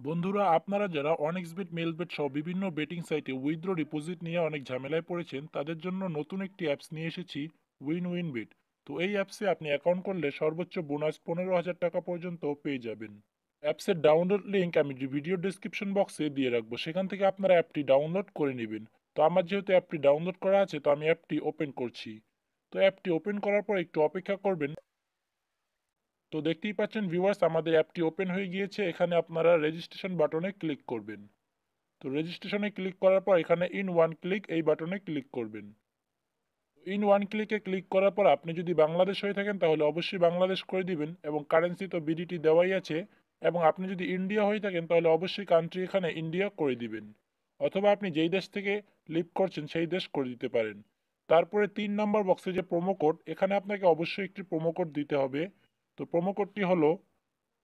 বন্ধুরা, আপনারা যারা অনেক্সবেট, মেলবেট সহ বিভিন্ন বেটিং সাইটে উইথড্র ডিপোজিট নিয়ে অনেক ঝামেলায় পড়েছেন, তাদের জন্য নতুন একটি অ্যাপস নিয়ে এসেছি, উইন উইন বেট। তো এই অ্যাপসে আপনি অ্যাকাউন্ট করলে সর্বোচ্চ বোনাস 15,000 টাকা পর্যন্ত পেয়ে যাবেন। অ্যাপসের ডাউনলোড লিঙ্ক আমি ভিডিও ডেসক্রিপশন বক্সে দিয়ে রাখবো, সেখান থেকে আপনারা অ্যাপটি ডাউনলোড করে নেবেন। তো আমার যেহেতু অ্যাপটি ডাউনলোড করা আছে, তো আমি অ্যাপটি ওপেন করছি। তো অ্যাপটি ওপেন করার পর একটু অপেক্ষা করবেন। তো দেখতেই পাচ্ছেন ভিউয়ার্স, আমাদের অ্যাপটি ওপেন হয়ে গিয়েছে। এখানে আপনারা রেজিস্ট্রেশন বাটনে ক্লিক করবেন। তো রেজিস্ট্রেশনে ক্লিক করার পর এখানে ইন ওয়ান ক্লিক এই বাটনে ক্লিক করবেন। ইন ওয়ান ক্লিকে ক্লিক করার পর আপনি যদি বাংলাদেশ হয়ে থাকেন তাহলে অবশ্যই বাংলাদেশ করে দিবেন, এবং কারেন্সি তো বিডিটি দেওয়াই আছে। এবং আপনি যদি ইন্ডিয়া হয়ে থাকেন তাহলে অবশ্যই কান্ট্রি এখানে ইন্ডিয়া করে দিবেন, অথবা আপনি যেই দেশ থেকে লিভ করছেন সেই দেশ করে দিতে পারেন। তারপরে 3 নম্বর বক্সে যে প্রোমো কোড, এখানে আপনাকে অবশ্যই একটি প্রোমো কোড দিতে হবে। তো প্রোমো কোডটি হলো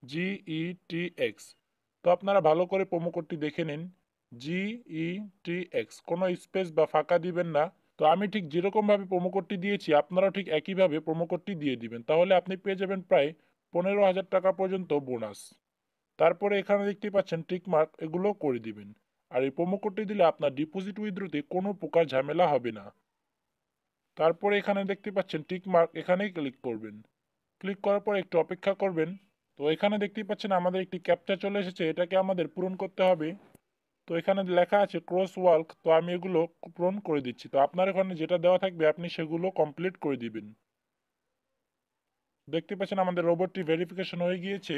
GETX। তো আপনারা ভালো করে প্রোমো কোডটি দেখে নিন। GETX, কোনো স্পেস বা ফাঁকা দিবেন না। তো আমি ঠিক যেরকমভাবে প্রোমো কোডটি দিয়েছি আপনারাও ঠিক একইভাবে প্রোমো কোডটি দিয়ে দিবেন, তাহলে আপনি পেয়ে যাবেন প্রায় 15,000 টাকা পর্যন্ত বোনাস। তারপরে এখানে দেখতে পাচ্ছেন টিক মার্ক, এগুলো করে দিবেন। আর এই প্রোমো কোডটি দিলে আপনার ডিপোজিট উইথড্রোতে কোনো প্রকার ঝামেলা হবে না। তারপরে এখানে দেখতে পাচ্ছেন টিক মার্ক, এখানেই ক্লিক করবেন। ক্লিক করার পর একটু অপেক্ষা করবেন। তো এখানে দেখতেই পাচ্ছেন আমাদের একটি ক্যাপচা চলে এসেছে, এটাকে আমাদের পূরণ করতে হবে। তো এখানে লেখা আছে ক্রস ওয়ার্ক, তো আমি এগুলো পূরণ করে দিচ্ছি। তো আপনার এখানে যেটা দেওয়া থাকবে আপনি সেগুলো কমপ্লিট করে দিবেন। দেখতে পাচ্ছেন আমাদের রোবটটি ভেরিফিকেশন হয়ে গিয়েছে,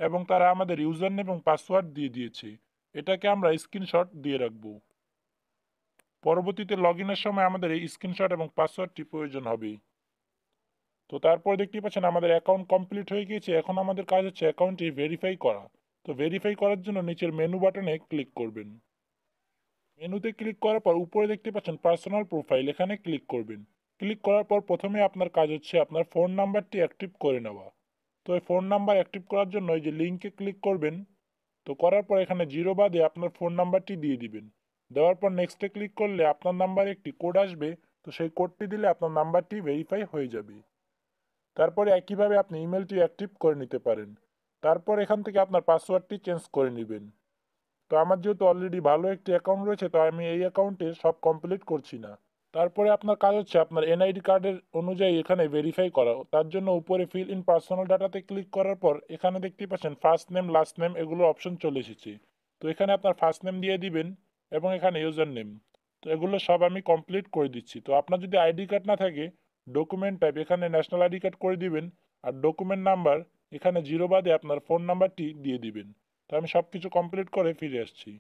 এবং তারা আমাদের ইউজার নেম এবং পাসওয়ার্ড দিয়ে দিয়েছে। এটাকে আমরা স্ক্রিনশট দিয়ে রাখবো। পরবর্তীতে লগ ইনের সময় আমাদের এই স্ক্রিনশট এবং পাসওয়ার্ডটি প্রয়োজন হবে। তো তারপর দেখতে পাচ্ছেন আমাদের অ্যাকাউন্ট কমপ্লিট হয়ে গিয়েছে। এখন আমাদের কাজ হচ্ছে অ্যাকাউন্টটি ভেরিফাই করা। তো ভেরিফাই করার জন্য নিচের মেনু বাটনে ক্লিক করবেন। মেনুতে ক্লিক করার পর উপরে দেখতে পাচ্ছেন পার্সোনাল প্রোফাইল, এখানে ক্লিক করবেন। ক্লিক করার পর প্রথমে আপনার কাজ হচ্ছে আপনার ফোন নাম্বারটি অ্যাক্টিভ করে নেওয়া। তো এই ফোন নাম্বার অ্যাক্টিভ করার জন্য এই যে লিঙ্কে ক্লিক করবেন। তো করার পর এখানে জিরো বাদে আপনার ফোন নাম্বারটি দিয়ে দিবেন। দেওয়ার পর নেক্সটে ক্লিক করলে আপনার নাম্বারে একটি কোড আসবে। তো সেই কোডটি দিলে আপনার নাম্বারটি ভেরিফাই হয়ে যাবে। তারপরে একইভাবে আপনি ইমেলটি অ্যাক্টিভ করে নিতে পারেন। তারপর এখান থেকে আপনার পাসওয়ার্ডটি চেঞ্জ করে নেবেন। তো আমার যেহেতু অলরেডি ভালো একটি অ্যাকাউন্ট রয়েছে, তো আমি এই অ্যাকাউন্টে সব কমপ্লিট করছি না। তারপরে আপনার কাজ হচ্ছে আপনার এনআইডি কার্ডের অনুযায়ী এখানে ভেরিফাই করা। তার জন্য উপরে ফিল ইন পার্সোনাল ডাটাতে ক্লিক করার পর এখানে দেখতেই পাচ্ছেন ফার্স্ট নেম, লাস্ট নেম, এগুলো অপশন চলে এসেছে। তো এখানে আপনার ফার্স্ট নেম দিয়ে দিবেন, এবং এখানে ইউজার নেম। তো এগুলো সব আমি কমপ্লিট করে দিচ্ছি। তো আপনার যদি আইডি কার্ড না থাকে, ডকুমেন্ট টাইপ এখানে ন্যাশনাল আইডি কার্ড করে দিবেন। আর ডকুমেন্ট নাম্বার এখানে জিরো বাদে আপনার ফোন নাম্বারটি দিয়ে দিবেন। তো আমি সব কিছু কমপ্লিট করে ফিরে আসছি।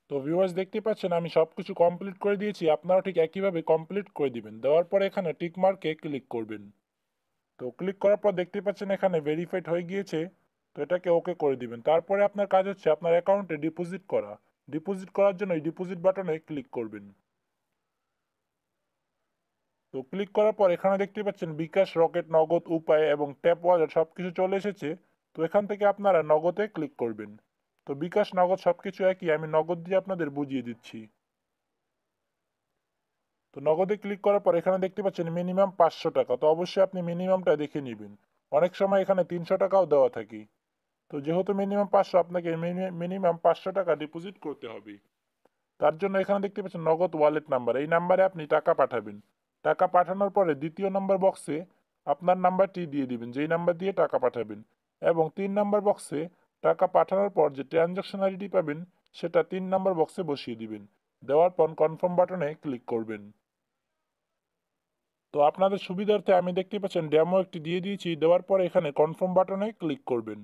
তো ভিউয়ার্স, দেখতে পাচ্ছেন আমি সব কিছু কমপ্লিট করে দিয়েছি, আপনারা ঠিক একইভাবে কমপ্লিট করে দিবেন। দেওয়ার পরে এখানে টিক মার্কে ক্লিক করবেন। তো ক্লিক করার পর দেখতে পাচ্ছেন এখানে ভেরিফাইড হয়ে গিয়েছে। তো এটাকে ওকে করে দিবেন। তারপরে আপনার কাজ হচ্ছে আপনার অ্যাকাউন্টে ডিপোজিট করা। ডিপোজিট করার জন্য এই ডিপোজিট বাটনে ক্লিক করবেন। তো ক্লিক করার পর এখানে দেখতে পাচ্ছেন বিকাশ, রকেট, নগদ, উপায় এবং ট্যাপ ওয়ালেট সব কিছু চলে এসেছে। তো এখান থেকে আপনারা নগদে ক্লিক করবেন। তো বিকাশ, নগদ সব কিছু একই, আমি নগদ দিয়ে আপনাদের বুঝিয়ে দিচ্ছি। তো নগদে ক্লিক করার পর এখানে দেখতে পাচ্ছেন মিনিমাম 500 টাকা। তো অবশ্যই আপনি মিনিমামটা দেখে নেবেন। অনেক সময় এখানে 300 টাকাও দেওয়া থাকে। তো যেহেতু মিনিমাম 500, আপনাকে মিনিমাম 500 টাকা ডিপোজিট করতে হবে। তার জন্য এখানে দেখতে পাচ্ছেন নগদ ওয়ালেট নাম্বার, এই নাম্বারে আপনি টাকা পাঠাবেন। টাকা পাঠানোর পরে দ্বিতীয় নম্বর বক্সে আপনার নাম্বারটি দিয়ে দিবেন, যেই নাম্বার দিয়ে টাকা পাঠাবেন। এবং 3 নম্বর বক্সে টাকা পাঠানোর পর যে ট্রানজাকশন আইডি পাবেন, সেটা 3 নম্বর বক্সে বসিয়ে দিবেন। দেওয়ার পর কনফার্ম বাটনে ক্লিক করবেন। তো আপনাদের সুবিধার্থে আমি দেখতে পাচ্ছেন ডেমো একটি দিয়ে দিয়েছি। দেওয়ার পর এখানে কনফার্ম বাটনে ক্লিক করবেন।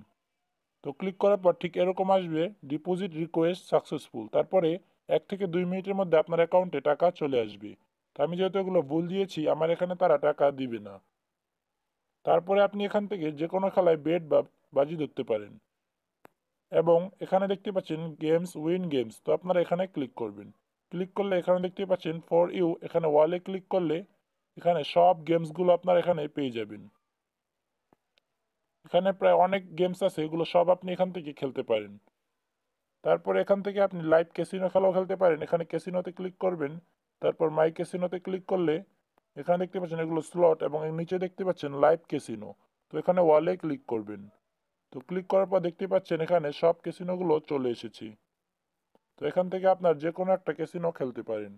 তো ক্লিক করার পর ঠিক এরকম আসবে, ডিপোজিট রিকোয়েস্ট সাকসেসফুল। তারপরে 1 থেকে 2 মিনিটের মধ্যে আপনার অ্যাকাউন্টে টাকা চলে আসবে। তো আমি যেহেতু এগুলো ভুল দিয়েছি, আমার এখানে তারা টাকা দিবে না। তারপরে আপনি এখান থেকে যে কোনো খেলায় বেট বা বাজি ধরতে পারেন। এবং এখানে দেখতে পাচ্ছেন গেমস, উইন গেমস, তো আপনারা এখানে ক্লিক করবেন। ক্লিক করলে এখানে দেখতে পাচ্ছেন ফর ইউ, এখানে ওয়ালে ক্লিক করলে এখানে সব গেমসগুলো আপনারা এখানে পেয়ে যাবেন। এখানে প্রায় অনেক গেমস আছে, এগুলো সব আপনি এখান থেকে খেলতে পারেন। তারপর এখান থেকে আপনি লাইভ ক্যাসিনো খেলাও খেলতে পারেন। এখানে ক্যাসিনোতে ক্লিক করবেন। তারপর মাই ক্যাসিনোতে ক্লিক করলে এখানে দেখতে পাচ্ছেন এগুলো স্লট, এবং এর নিচে দেখতে পাচ্ছেন লাইভ ক্যাসিনো। তো এখানে ওয়ালে ক্লিক করবেন। তো ক্লিক করার পর দেখতে পাচ্ছেন এখানে সব ক্যাসিনোগুলো চলে এসেছে। তো এখান থেকে আপনার যে কোনো একটা ক্যাসিনো খেলতে পারেন।